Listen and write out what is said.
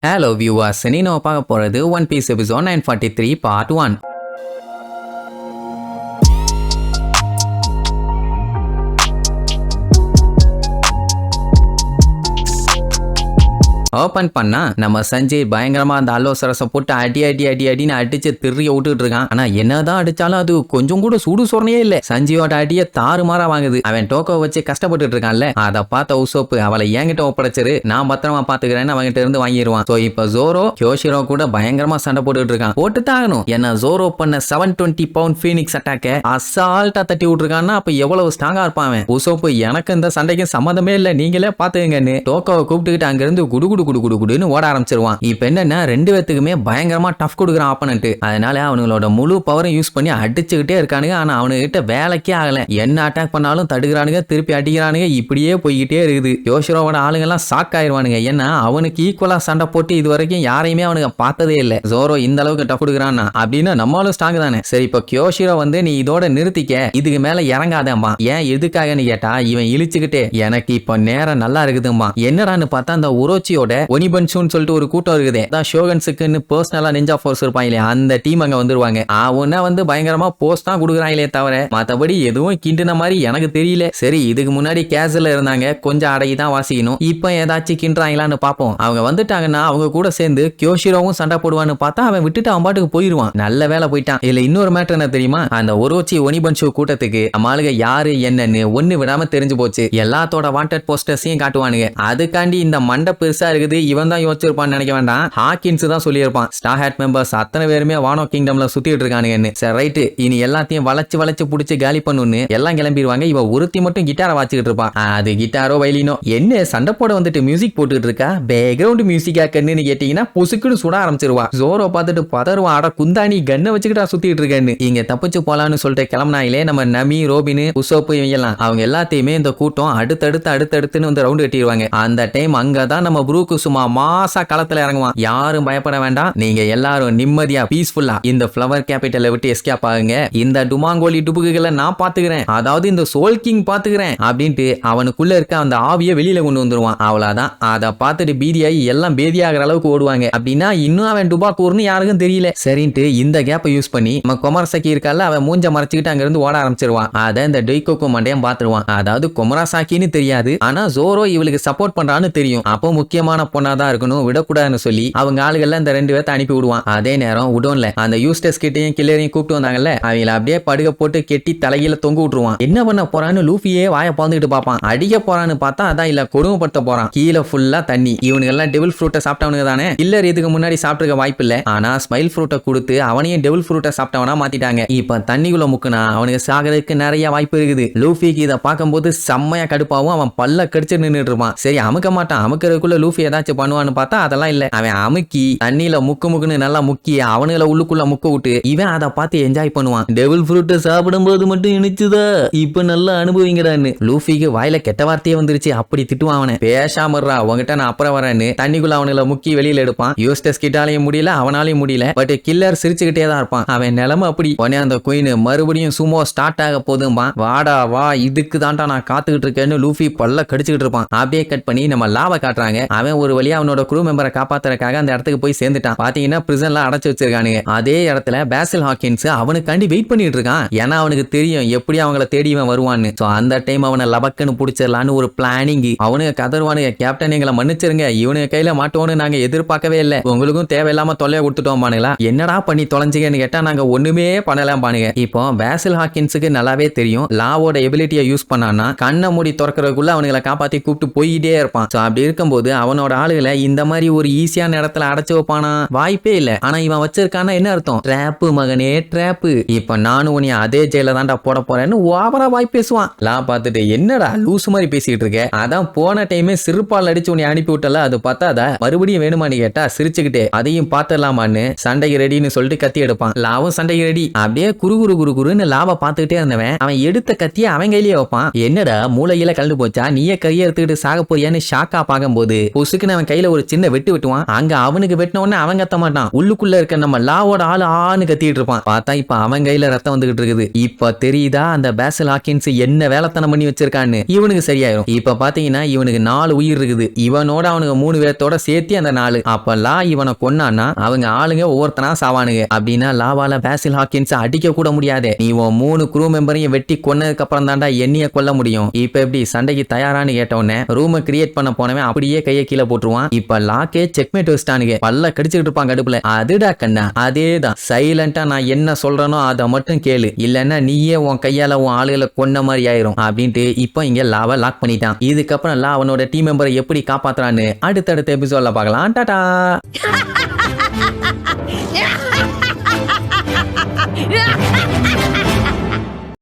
Hello viewers, இன்னைக்கு நம்ம பார்க்க போறது one piece episode 943 part 1. Open பண்ணா நம்ம சஞ்சய் பயங்கரமா அந்த அல்லோசரசை போட்டு அடின்னு அடிச்சு திரிய விட்டுட்டு இருக்கான். ஆனா என்னதான் அடிச்சாலும் அது கொஞ்சம் கூட சூடு சொரணையே இல்ல. சஞ்சயோட அடிய தாறுமாறா வாங்குது. அவன் டோக்கோ வச்சு கஷ்டப்பட்டு இருக்கான்ல, அதை பார்த்த உசோப்பு அவளை என்கிட்ட ஒப்படைச்சிரு, நான் பத்திரமா பாத்துக்கிறேன்னு அவங்கிட்ட இருந்து வாங்கிடுவான். சோ இப்ப ஜோரோ கியோஷிரோ கூட பயங்கரமா சண்டை போட்டுட்டு இருக்கான். போட்டுதான் ஆகணும். என்ன ஜோரோ பண்ண 720 பவுண்ட் ஃபீனிக்ஸ் அட்டாக்க அசால்ட்டா தட்டி விட்டுருக்கான்னா அப்ப எவ்வளவு ஸ்ட்ராங்கா இருப்பான். உசோப்பு எனக்கு இந்த சண்டைக்கு சம்மந்தமே இல்ல, நீங்களே பாத்துக்கங்கன்னு டோக்கோவை கூப்பிட்டுக்கிட்டு அங்க இருந்து குடு குடுன்னு ஓட ஆரம்பிச்சிருவான். இப்ப என்னன்னா ரெண்டு பேத்துக்குமே பயங்கரமா டஃப் கொடுக்குறான் ஆப்பனன்ட். அதனால அவங்களோட முழு பவரும் யூஸ் பண்ணி அடிச்சுக்கிட்டே இருக்கானுங்க. ஆனா அவனுகிட்ட வேலைக்கே ஆகல. என்ன அட்டாக் பண்ணாலும் தடுக்கிறானுங்க, திருப்பி அடிக்கிறானுங்க, இப்படியே போய்கிட்டே இருக்குது. யோஷிரோவோட ஆளுங்க எல்லாம் ஷாக் ஆயிருவானுங்க. ஏன்னா அவனுக்கு ஈக்குவலா சண்டை போட்டு இது வரைக்கும் யாரையுமே அவனுக்கு பார்த்ததே இல்ல. ஜோரோ இந்த அளவுக்கு டஃப் கொடுக்குறான்னா அப்படின்னா நம்மளும் ஸ்ட்ராங் தானே. சரி இப்ப கியோஷிரோ வந்து நீ இதோட நிறுத்திக்க, இதுக்கு மேல இறங்காதம்மா. ஏன் எதுக்காகன்னு கேட்டா இவன் இழிச்சுக்கிட்டே எனக்கு இப்ப நேரம் நல்லா இருக்குதும்மா. என்னடான்னு பார்த்தா அந்த உரோச்சியோட ஒனிபன்ஷுன்னு சொல்லிட்டு ஒரு கூட்டம் இருக்குதே, அதான் ஷோகன்ஸுக்குன்னு பர்சனலா நிஞ்சா ஃபோர்ஸ் இருப்பாங்களே, அந்த டீம் அங்க வந்துருவாங்க. அவனா வந்து பயங்கரமா போஸ்ட் தான் கொடுக்குறாங்களே தவிர மத்தபடி எதுவும் கிண்டின மாதிரி எனக்கு தெரியல. சரி இதுக்கு முன்னாடி கேஸ்ல இருந்தாங்க, கொஞ்சம் அடகி தான் வாசிக்கணும். இப்ப ஏதாச்சும் கிண்டுறாங்களான்னு பாப்போம். அவங்க வந்துட்டாங்கன்னா அவங்க கூட சேர்ந்து கியோஷிரோவும் சண்டை போடுவான்னு பார்த்தா அவன் விட்டுட்டு அவன் பாட்டுக்கு போயிருவான். நல்ல வேலை போயிட்டான். இதுல இன்னொரு மேட்டர் என்ன தெரியுமா, அந்த ஒரோச்சி ஒனிபன்ஷு கூட்டத்துக்கு நம்மளுக்கு யாரு என்னன்னு ஒண்ணு விடாம தெரிஞ்சு போச்சு. எல்லாத்தோட வாண்டட் போஸ்டர்ஸையும் காட்டுவானுங்க. அதுக்காண்டி இந்த மண்டை பெருசா இருக்குது, இவன் தான் யோசிச்சிருப்பான்னு நினைக்க வேண்டாம். ஹாக்கின்ஸ் தான் சொல்லியிருப்பான். ஸ்டார் ஹேட் மெம்பர்ஸ் அத்தனை பேருமே வானோ கிங்டம்ல சுத்திட்டு இருக்கானுங்கன்னு. சரி ரைட்டு, இனி எல்லாத்தையும் வளைச்சு புடிச்சு காலி பண்ணுன்னு எல்லாம் கிளம்பிடுவாங்க. இவ ஒருத்தி மட்டும் கிட்டாரை வாச்சிக்கிட்டு இருப்பான். அது கிட்டாரோ வயலினோ என்ன சண்டை போட வந்துட்டு மியூசிக் போட்டுட்டு இருக்கா, பேக்ரவுண்ட் மியூசிக்கா கண்ணுன்னு கேட்டீங்கன்னா புசுக்குன்னு சுட ஆரம்பிச்சிருவா. ஜோரோ பார்த்துட்டு பதறுவான். அட குந்தாணி கண்ணை வச்சுக்கிட்டா சுத்திட்டு இருக்கேன்னு. இங்க தப்பிச்சு போலான்னு சொல்லிட்டு கிளம்பினாயிலே நம்ம நமி ரோபின் உசோப்பு இவங்கெல்லாம் அவங்க எல்லாத்தையுமே இந்த கூட்டம் அடுத்தடுத்துன்னு வந்து ரவுண்ட் கட்டிடுவாங்க. அந்த டைம் அங்கதான் நம்ம ப்ரூக்கு சும்மா மாசா களத்துல இறங்குவான். யாரும் பயப்பட வேண்டாம், நீங்க எல்லாரும் நிம்மதியா பீஸ்ஃபுல்லா இந்த ஃப்ளவர் கேபிட்டலை விட்டு எஸ்கேப் ஆகுங்க. இந்த டுமாங்கோலி டுபுக்குகளை நான் பாத்துக்கிறேன், அதாவது இந்த சோல் கிங் பாத்துக்கிறேன் அப்படின்ட்டு அவனுக்குள்ள இருக்க அந்த ஆவியை வெளியில கொண்டு வந்துருவான். அவ்வளவுதான். அதை பார்த்துட்டு பீதியாகி எல்லாம் பேதியாகிற அளவுக்கு ஓடுவாங்க. அப்படின்னா இன்னும் அவன் டுபாக்கூர்னு யாருக்கும் தெரியல. சரின்ட்டு இந்த கேப்பை யூஸ் பண்ணி நம்ம கொமரசாக்கி இருக்கால, அவன் மூஞ்ச மறைச்சுக்கிட்டு அங்க இருந்து ஓட ஆரம்பிச்சிருவான். அதை இந்த டொய்கோக்கு மண்டையம் பாத்துருவான். அதாவது கொமராசாக்கின்னு தெரியாது, ஆனா ஜோரோ இவளுக்கு சப்போர்ட் பண்றான்னு தெரியும். அப்போ முக்கியமான பொண்ணாதான் இருக்கணும், விடக்கூடாதுன்னு சொல்லி அவங்க ஆளுகள்ல இந்த ரெண்டு பேர்த்த அனுப்பி விடுவான். அதே நேரம் உடோன்ல அந்த யூஸ்டஸ் கிட்டையும் கில்லரையும் கூப்பிட்டு வந்தாங்கல்ல, அவங்கள அப்படியே படுக போட்டு கெட்டி தலையில தொங்க விட்டுருவான். என்ன பண்ண போறான்னு லூஃபியே வாய பாந்துக்கிட்டு பாப்பான். அடிக்க போறான்னு பார்த்தா அதான் இல்ல, கொடுமைப்படுத்த போறான். கீழே ஃபுல்லா தண்ணி. இவனுங்க எல்லாம் டெவில் ஃப்ரூட்டை சாப்பிட்டவனுங்க தானே. கில்லர் இதுக்கு முன்னாடி சாப்பிட்டுருக்க வாய்ப்பு இல்ல, ஆனா ஸ்மைல் ஃப்ரூட்டை கொடுத்து அவனையும் டெவில் ஃப்ரூட்டை சாப்பிட்டவனா மாத்திட்டாங்க. இப்ப தண்ணிக்குள்ள முக்குனா அவனுக்கு சாகிறதுக்கு நிறைய வாய்ப்பு இருக்குது. லூஃபிக்கு இதை பார்க்கும்போது செம்மையா கடுப்பாவும் அவன் பல்ல கடிச்சு நின்றுட்டு இருப்பான். சரி அமுக்க மாட்டான், அமுக்கிறதுக்குள்ள லூஃபி ஏதாச்சும் பண்ணுவான்னு பார்த்தா அதெல்லாம் இல்ல. அவன் அமுக்கி தண்ணியில முக்குன்னு நல்லா முக்கி அவனுங்களை உள்ளுக்குள்ள முக்க விட்டு இவன் அதை பார்த்து என்ஜாய் பண்ணுவான். டெவில் ஃப்ரூட்டை சாப்பிடும் போது மட்டும் இனிச்சுதா, இப்ப நல்லா அனுபவிங்கடான்னு. லூஃபிக்கு வாயில கெட்ட வார்த்தையே வந்துருச்சு. அப்படி திட்டுவான் அவனை. பேசாமறா உங்ககிட்ட நான் அப்புறம் வரேன்னு தண்ணிக்குள்ள அவனுங்களை முக்கி வெளியில எடுப்பான். யூஸ்டஸ் கிட்டாலையும் முடியல, அவனாலையும் முடியல. பட் கில்லர் சிரிச்சுக்கிட்டே தான் இருப்பான். அவன் நிலைமை அப்படி. உடனே அந்த குயின் மறுபடியும் சுமோ ஸ்டார்ட் ஆக போதும்பா. வாடா வா, இதுக்கு தான்டா நான் காத்துக்கிட்டு இருக்கேன்னு லூஃபி பல்ல கடிச்சுக்கிட்டு இருப்பான். அப்படியே கட் பண்ணி நம்ம லாவை காட்டுறாங்க. அவன் ஒரு வழியா அவனோட க்ரூ மெம்பரை காப்பாத்துறதுக்காக அந்த இடத்துக்கு போய் சேர்ந்துட்டான். பாத்தீங்கன்னா பிரிசன்ல அடைச்சு வச்சிருக்கானுங்க. அதே இடத்துல பேசில் ஹாக்கின்ஸ் அவனுக்காண்டி வெயிட் பண்ணிட்டு இருக்கான். ஏன்னா அவனுக்கு தெரியும் எப்படி அவங்கள தேடி இவன் வருவான்னு. சோ அந்த டைம் அவனை லபக்குன்னு புடிச்சிடலான்னு ஒரு பிளானிங். அவனுக்கு கதறுவானுங்க, கேப்டன் எங்களை மன்னிச்சிருங்க, இவனுக்கு கையில மாட்டோன்னு நாங்க எதிர்பார்க்கவே இல்லை, உங்களுக்கும் தேவையில்லாம தொல்லையை கொடுத்துட்டோம் பானுங்களா, என்னடா பண்ணி தொலைஞ்சிங்கன்னு கேட்டா நாங்க ஒண்ணுமே பண்ணலாம் பானுங்க. இப்போ பேசில் ஹாக்கின்ஸுக்கு நல்லாவே தெரியும் லாவோட எபிலிட்டியை யூஸ் பண்ணான்னா கண்ணை மூடி திறக்கிறதுக்குள்ள அவனுங்களை காப்பாத்தி கூப்பிட்டு போயிட்டே இருப்பான். சோ அப்படி இருக்கும்போது அவனோட ஆளுகளை இந்த மாதிரி ஒரு ஈஸியான இடத்துல அடைச்சு வைப்பானா, வாய்ப்பே இல்ல. ஆனா இவன் வச்சிருக்கானா என்ன அர்த்தம், ட்ராப்பு மகனே ட்ராப்பு, இப்ப நானும் உன்னை அதே ஜெயில தான்டா போட போறேன்னு ஓவரா வாய் பேசுவான். நான் பார்த்துட்டு என்னடா லூசு மாதிரி பேசிட்டு இருக்க, அதான் போன டைமே சிறுபால் அடிச்சு உன்னை அனுப்பி விட்டல, அது பார்த்தாதா மறுபடியும் வேணுமான்னு கேட்டா சிரிச்சுக்கிட்டே அதையும் பாத்துடலாமான்னு சண்டைக்கு ரெடின்னு சொல்லிட்டு கத்தி எடுப்பான். லாவும் சண்டைக்கு ரெடி. அப்படியே குறுன்னு லாவை பார்த்துக்கிட்டே இருந்தவன் அவன் எடுத்த கத்திய அவன் கையிலேயே வைப்பான். என்னடா மூளையில கலந்து போச்சா, நீயே கையை எடுத்துக்கிட்டு சாக போறியான்னு ஷாக்கா பார்க்கும்போது பொசுக்குன்னு அவன் கையில ஒரு சின்ன வெட்டு வெட்டுவான். அங்க அவனுக்கு வெட்டின உடனே அவன் கத்த மாட்டான், உள்ளுக்குள்ள இருக்க நம்ம லாவோட ஆளு ஆன்னு கத்திட்டு இருப்பான். பார்த்தா இப்ப அவன் கையில ரத்தம் வந்துகிட்டு இருக்குது. இப்ப தெரியுதா அந்த பேசில் ஹாக்கின்ஸ் என்ன வேலைத்தனம் பண்ணி வச்சிருக்கான்னு. இவனுக்கு சரியாயிரும். இப்ப பாத்தீங்கன்னா இவனுக்கு 4 உயிர் இருக்குது. இவனோட அவனுக்கு 3 பேர்த்தோட சேர்த்து அந்த 4. அப்ப லா இவனை கொன்னான்னா அவங்க ஆளுங்க ஒவ்வொருத்தனா சாவானுங்க. அப்படின்னா லாவால பேசில் ஹாக்கின்ஸ் அடிக்க கூட முடியாது. நீ உன் 3 க்ரூ மெம்பரையும் வெட்டி கொன்னதுக்கு அப்புறம் தாண்டா என்னைய கொல்ல முடியும். இப்ப எப்படி சண்டைக்கு தயாரான்னு கேட்டவொடனே ரூமை கிரியேட் பண்ண போனவன் அப்படியே கையை கீழே போட்டுருவான். இப்ப லாக்கே செக்மேட் வச்சிட்டானுங்க. பல்ல கடிச்சுக்கிட்டு இருப்பான் கடுப்புல. அதுடா கண்ணா, அதேதான். சைலண்டா நான் என்ன சொல்றேனோ அதை மட்டும் கேளு, இல்லன்னா நீயே உன் கையால உன் ஆளுகளை கொன்ன மாதிரி ஆயிரும் அப்படின்ட்டு இப்ப இங்க லாவை லாக் பண்ணிட்டான். இதுக்கப்புறம் லா அவனோட டீம் மெம்பரை எப்படி காப்பாத்துறான்னு அடுத்தடுத்த எபிசோட்ல பார்க்கலாம். டாடா.